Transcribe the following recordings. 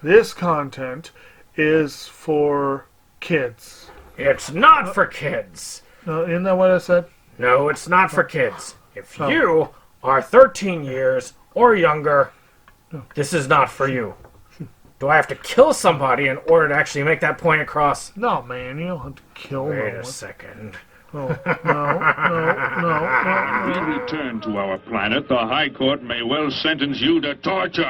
This content is for kids. It's not for kids. Isn't that what I said? No, it's not for kids. If you are 13 years or younger, this is not for you. Do I have to kill somebody in order to actually make that point across? No, man, you don't have to kill no one. Wait a second. Oh, no. When we return to our planet, the High Court may well sentence you to torture.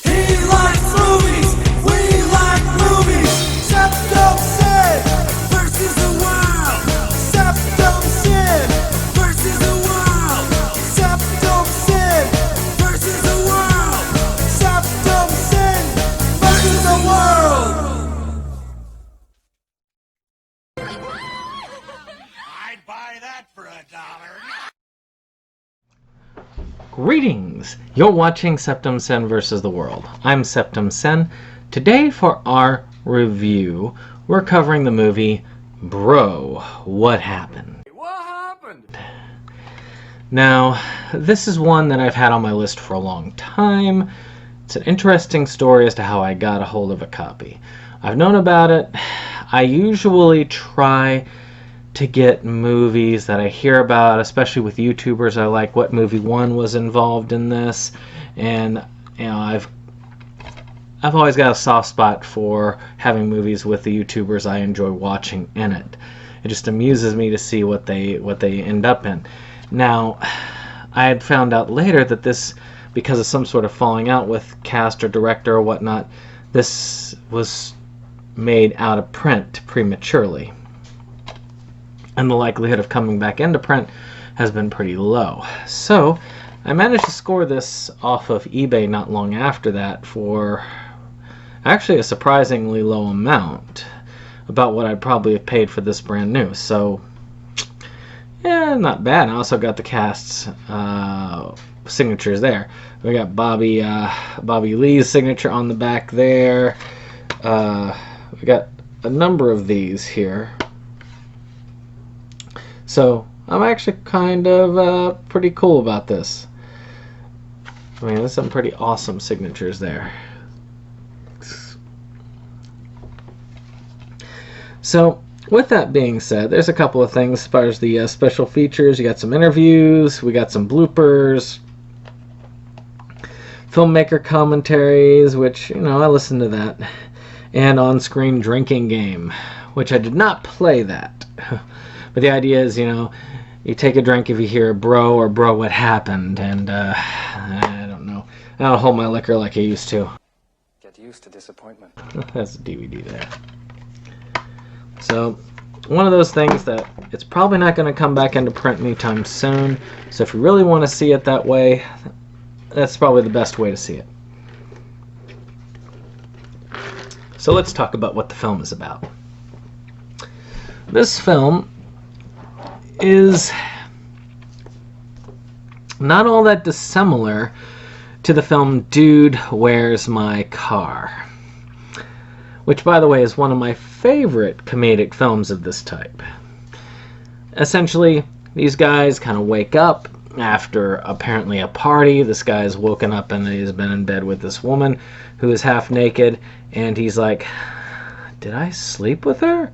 He likes movies, we like movies. SeptumSin versus the world. SeptumSin versus the world. SeptumSin versus the world. SeptumSin versus the world. I'd buy that for $1. Greetings! You're watching SeptumSin vs. the World. I'm SeptumSin. Today for our review, we're covering the movie Bro, What Happened? What happened? Now, this is one that I've had on my list for a long time. It's an interesting story as to how I got a hold of a copy. I've known about it. I usually try to get movies that I hear about, especially with YouTubers. I like what movie one was involved in this, and you know, I've always got a soft spot for having movies with the YouTubers I enjoy watching in it. It just amuses me to see what they end up in. Now, I had found out later that this, because of some sort of falling out with cast or director or whatnot, this was made out of print prematurely. And the likelihood of coming back into print has been pretty low. So I managed to score this off of eBay not long after that for actually a surprisingly low amount, about what I'd probably have paid for this brand new. So yeah, not bad. I also got the cast's signatures there. We got Bobby Lee's signature on the back there. We got a number of these here. So I'm actually kind of pretty cool about this. I mean, there's some pretty awesome signatures there. So with that being said, there's a couple of things as far as the special features. You got some interviews, we got some bloopers, filmmaker commentaries, which, you know, I listened to that, and on-screen drinking game, which I did not play that. But the idea is, you know, you take a drink if you hear bro or bro what happened, and I don't know. I don't hold my liquor like I used to. Get used to disappointment. That's a DVD there. So, one of those things that it's probably not going to come back into print anytime soon. So if you really want to see it that way, that's probably the best way to see it. So let's talk about what the film is about. This film is not all that dissimilar to the film Dude, Where's My Car? Which, by the way, is one of my favorite comedic films of this type. Essentially, these guys kind of wake up after apparently a party. This guy's woken up and he's been in bed with this woman who is half naked, and he's like, did I sleep with her?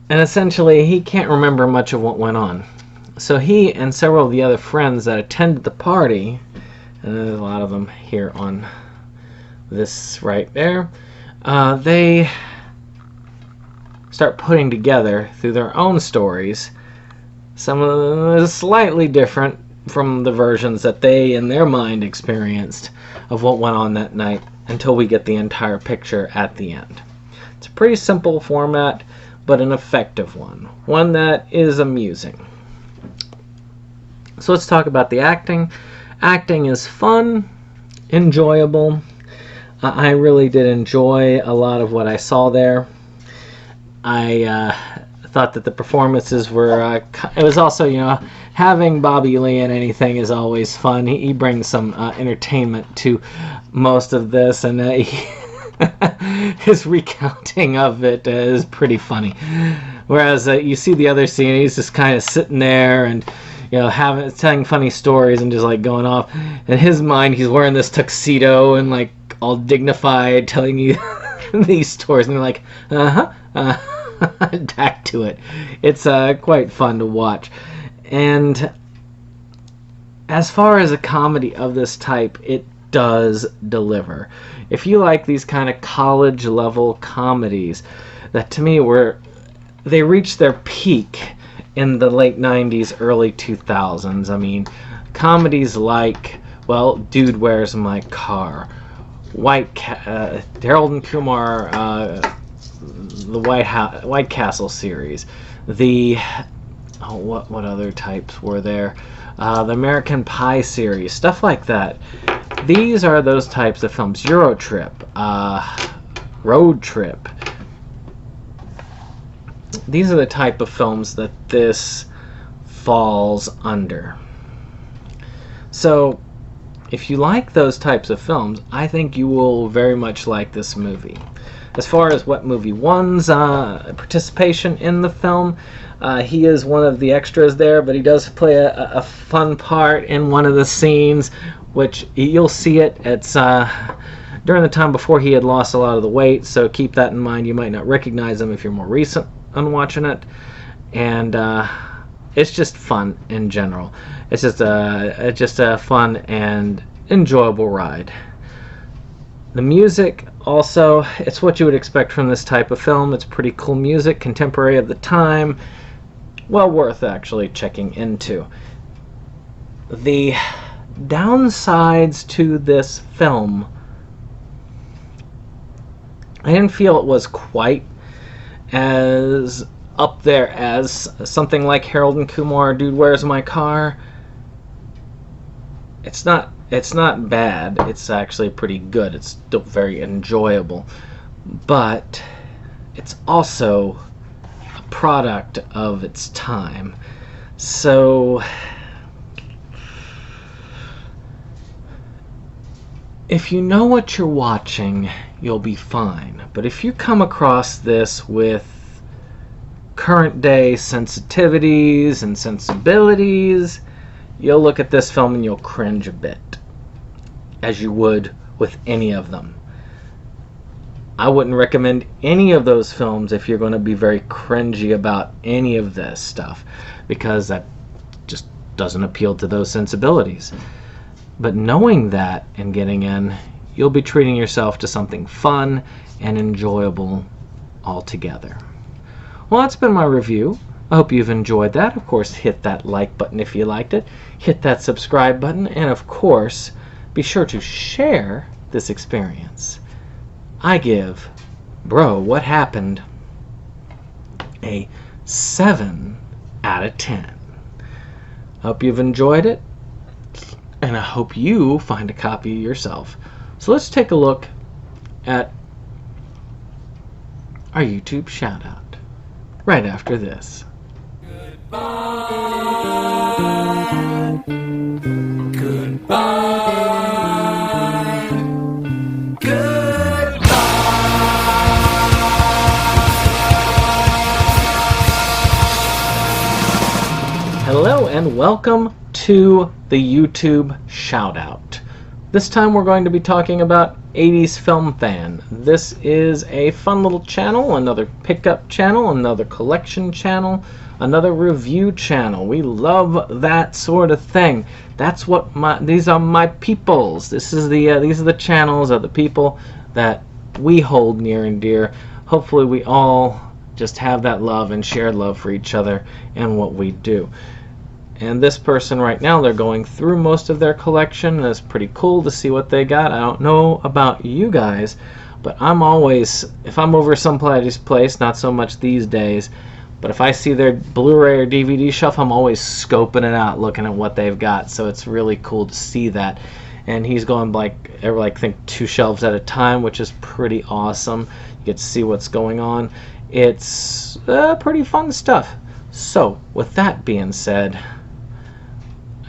And essentially, he can't remember much of what went on. So he and several of the other friends that attended the party, and there's a lot of them here on this right there, they start putting together, through their own stories, some of them are slightly different from the versions that they, in their mind, experienced of what went on that night, until we get the entire picture at the end. It's a pretty simple format, but an effective one that is amusing. So let's talk about the acting. Acting is fun, enjoyable. I really did enjoy a lot of what I saw there. I thought that the performances were, it was also, you know, having Bobby Lee in anything is always fun. He brings some entertainment to most of this, and his recounting of it is pretty funny. Whereas you see the other scene, he's just kind of sitting there, and telling funny stories and just like going off. In his mind, he's wearing this tuxedo and like all dignified, telling you these stories, and you're like, back to it. It's quite fun to watch. And as far as a comedy of this type, it does deliver. If you like these kind of college level comedies that to me they reached their peak in the late 90s, early 2000s. I mean, comedies like, well, Dude, Where's My Car? Harold and Kumar, the White Castle series. What other types were there? The American Pie series, stuff like that. These are those types of films. Euro Trip, Road Trip. These are the type of films that this falls under. So, if you like those types of films, I think you will very much like this movie. As far as what movie one's participation in the film, he is one of the extras there, but he does play a fun part in one of the scenes, which you'll see it. It's during the time before he had lost a lot of the weight, so keep that in mind. You might not recognize him if you're more recent on watching it, and it's just fun in general. It's just a fun and enjoyable ride. The music also, it's what you would expect from this type of film. It's pretty cool music, contemporary of the time, well worth actually checking into. The downsides to this film, I didn't feel it was quite as up there as something like Harold and Kumar, Dude, Where's My Car? It's not bad. It's actually pretty good. It's still very enjoyable. But it's also a product of its time. So if you know what you're watching, you'll be fine. But if you come across this with current day sensitivities and sensibilities, you'll look at this film and you'll cringe a bit, as you would with any of them. I wouldn't recommend any of those films if you're going to be very cringy about any of this stuff, because that just doesn't appeal to those sensibilities. But knowing that and getting in, you'll be treating yourself to something fun and enjoyable altogether. Well, that's been my review. I hope you've enjoyed that. Of course, hit that like button if you liked it. Hit that subscribe button. And of course, be sure to share this experience. I give Bro, What Happened a 7 out of 10. I hope you've enjoyed it, and I hope you find a copy yourself. So let's take a look at our YouTube shout out right after this. Hello and welcome to the YouTube Shoutout. This time we're going to be talking about 80s Film Fan. This is a fun little channel, another pickup channel, another collection channel, another review channel. We love that sort of thing. That's what these are my peoples. These are the channels of the people that we hold near and dear. Hopefully we all just have that love and shared love for each other and what we do. And this person right now, they're going through most of their collection, and it's pretty cool to see what they got. I don't know about you guys, but I'm always, if I'm over somebody's place, not so much these days, but if I see their Blu-ray or DVD shelf, I'm always scoping it out, looking at what they've got. So it's really cool to see that. And he's going I think 2 shelves at a time, which is pretty awesome. You get to see what's going on. It's pretty fun stuff. So with that being said,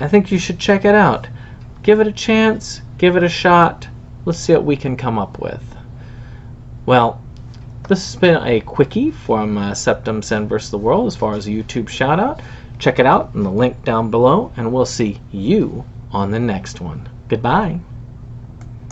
I think you should check it out. Give it a chance, give it a shot. Let's see what we can come up with. Well, this has been a quickie from SeptumSin vs. the World as far as a YouTube shout out. Check it out in the link down below, and we'll see you on the next one. Goodbye.